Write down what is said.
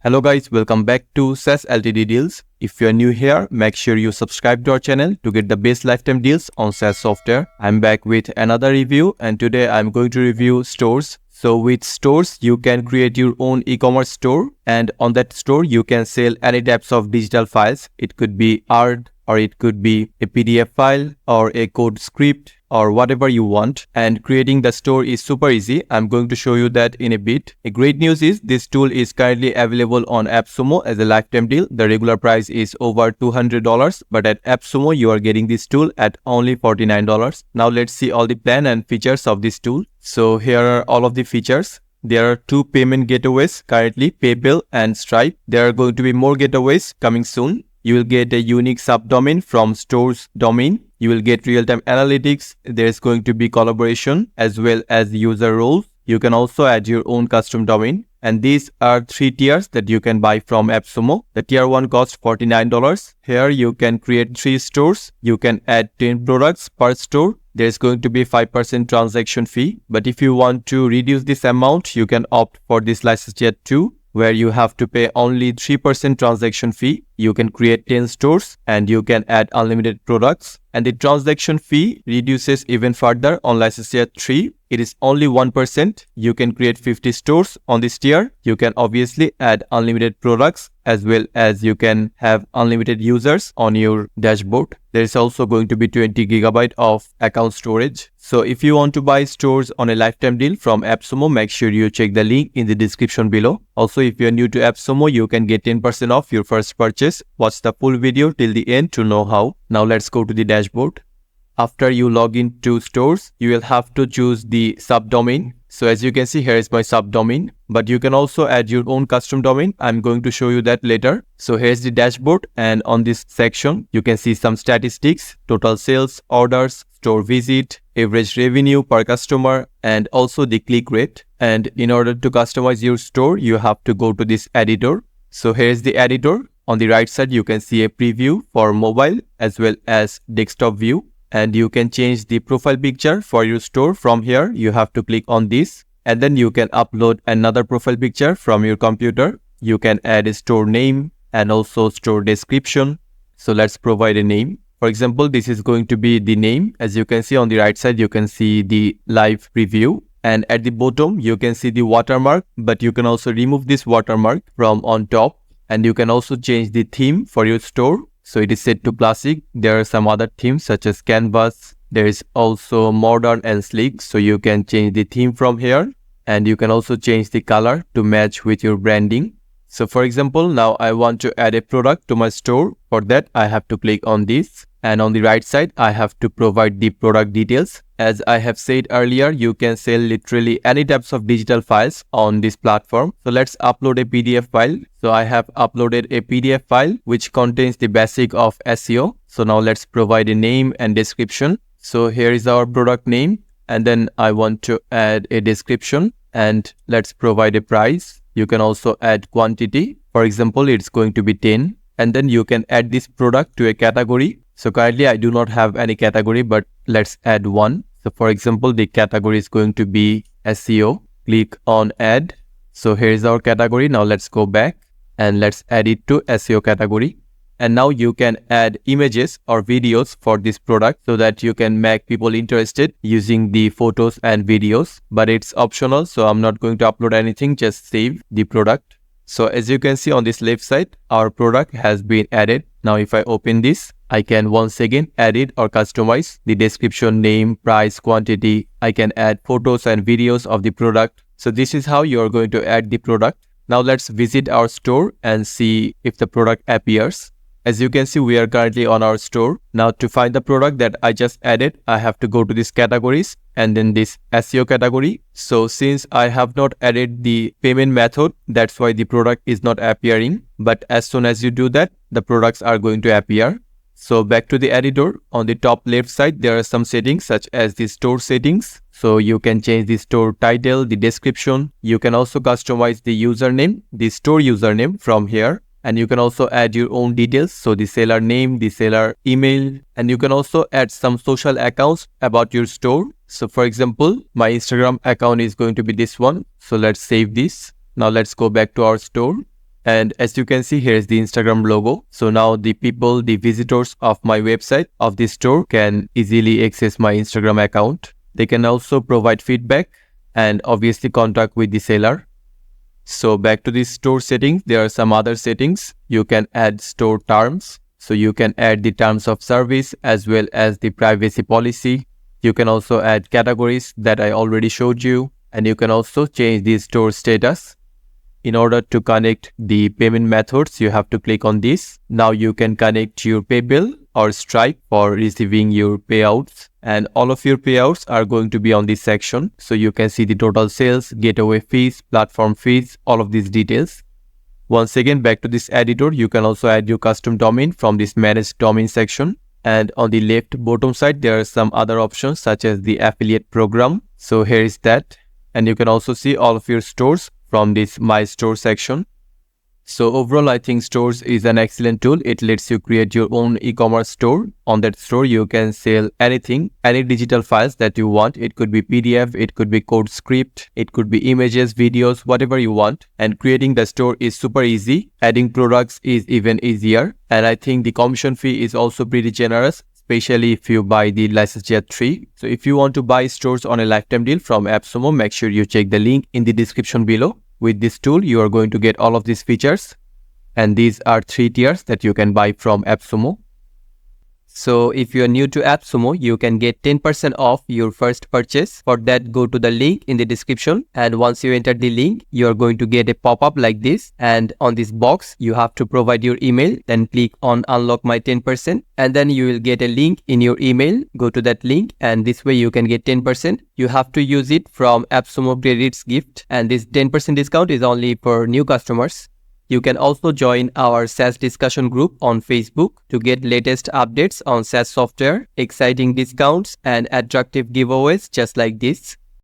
Hello guys, welcome back to SaaS Ltd Deals. If you are new here, make sure you subscribe to our channel to get the best lifetime deals on SaaS software. I'm back with another review and today I'm going to review Storez. So with Storez, you can create your own e-commerce store, and on that store you can sell any types of digital files. It could be art, or it could be a PDF file or a code script or whatever you want, and creating the store is super easy. I'm going to show you that in a bit. A great news is this tool is currently available on Appsumo as a lifetime deal. The regular price is over $200, but at Appsumo you are getting this tool at only $49. Now let's see all the plan and features of this tool. So here are all of the features. There are two payment gateways currently, PayPal and Stripe. There are going to be more gateways coming soon. You will get a unique subdomain from Storez domain. You will get real-time analytics. There is going to be collaboration as well as user roles. You can also add your own custom domain. And these are 3 tiers that you can buy from Appsumo. The tier 1 costs $49. Here you can create 3 stores. You can add 10 products per store. There is going to be 5% transaction fee. But if you want to reduce this amount, you can opt for this license tier 2, where you have to pay only 3% transaction fee. You can create 10 stores and you can add unlimited products. And the transaction fee reduces even further on license tier 3. It is only 1%. You can create 50 stores on this tier. You can obviously add unlimited products as well as you can have unlimited users on your dashboard. There is also going to be 20 GB of account storage. So if you want to buy stores on a lifetime deal from Appsumo, make sure you check the link in the description below. Also, if you are new to Appsumo, you can get 10% off your first purchase. Watch the full video till the end to know how. Now let's go to the dashboard. After you log into Storez, you will have to choose the subdomain. So as you can see, here is my subdomain, but you can also add your own custom domain. I'm going to show you that later. So here's the dashboard, and on this section, you can see some statistics, total sales, orders, store visit, average revenue per customer, and also the click rate. And in order to customize your store, you have to go to this editor. So here's the editor. On the right side, you can see a preview for mobile as well as desktop view. And you can change the profile picture for your store from here. You have to click on this, and then you can upload another profile picture from your computer. You can add a store name and also store description. So let's provide a name. For example, this is going to be the name. As you can see on the right side, you can see the live preview. And at the bottom, you can see the watermark, but you can also remove this watermark from on top. And you can also change the theme for your store. So it is set to classic. There are some other themes such as canvas. There is also modern and sleek. So you can change the theme from here. And you can also change the color to match with your branding. So for example, now I want to add a product to my store. For that, I have to click on this. And on the right side, I have to provide the product details. As I have said earlier, you can sell literally any types of digital files on this platform. So let's upload a PDF file. So I have uploaded a PDF file which contains the basic of SEO. So now let's provide a name and description. So here is our product name. And then I want to add a description, and let's provide a price. You can also add quantity. For example, it's going to be 10. And then you can add this product to a category. So currently I do not have any category, but let's add one. So for example, the category is going to be SEO. Click on add. So here is our category. Now let's go back and let's add it to SEO category. And now you can add images or videos for this product so that you can make people interested using the photos and videos. But it's optional, so I'm not going to upload anything, just save the product. So as you can see on this left side, our product has been added. Now if I open this, I can once again edit or customize the description, name, price, quantity. I can add photos and videos of the product. So this is how you are going to add the product. Now let's visit our store and see if the product appears. As you can see, we are currently on our store. Now to find the product that I just added, I have to go to these categories and then this SEO category. So since I have not added the payment method, that's why the product is not appearing. But as soon as you do that, the products are going to appear. So back to the editor. On the top left side, there are some settings such as the store settings. So you can change the store title, the description. You can also customize the username, the store username from here. And you can also add your own details. So the seller name, the seller email, and you can also add some social accounts about your store. So for example, my Instagram account is going to be this one. So let's save this. Now let's go back to our store. And as you can see, here is the Instagram logo. So now the people, the visitors of my website of this store can easily access my Instagram account. They can also provide feedback and obviously contact with the seller. So back to the store settings, there are some other settings. You can add store terms. So you can add the terms of service as well as the privacy policy. You can also add categories that I already showed you. And you can also change the store status. In order to connect the payment methods, you have to click on this. Now you can connect your PayBill or Stripe for receiving your payouts. And all of your payouts are going to be on this section. So you can see the total sales, gateway fees, platform fees, all of these details. Once again, back to this editor, you can also add your custom domain from this manage domain section. And on the left bottom side, there are some other options such as the affiliate program. So here is that. And you can also see all of your stores from this My Store section. So overall, I think Storez is an excellent tool. It lets you create your own e-commerce store. On that store, you can sell anything, any digital files that you want. It could be PDF, it could be code script, it could be images, videos, whatever you want. And creating the store is super easy. Adding products is even easier. And I think the commission fee is also pretty generous, especially if you buy the license jet 3. So if you want to buy Storez on a lifetime deal from AppSumo, make sure you check the link in the description below. With this tool, you are going to get all of these features. And these are 3 tiers that you can buy from AppSumo. So if you are new to AppSumo, you can get 10% off your first purchase. For that, go to the link in the description. And once you enter the link, you are going to get a pop-up like this. And on this box, you have to provide your email. Then click on unlock my 10%. And then you will get a link in your email. Go to that link and this way you can get 10%. You have to use it from AppSumo Credits Gift. And this 10% discount is only for new customers. You can also join our SaaS discussion group on Facebook to get latest updates on SaaS software, exciting discounts, and attractive giveaways just like this.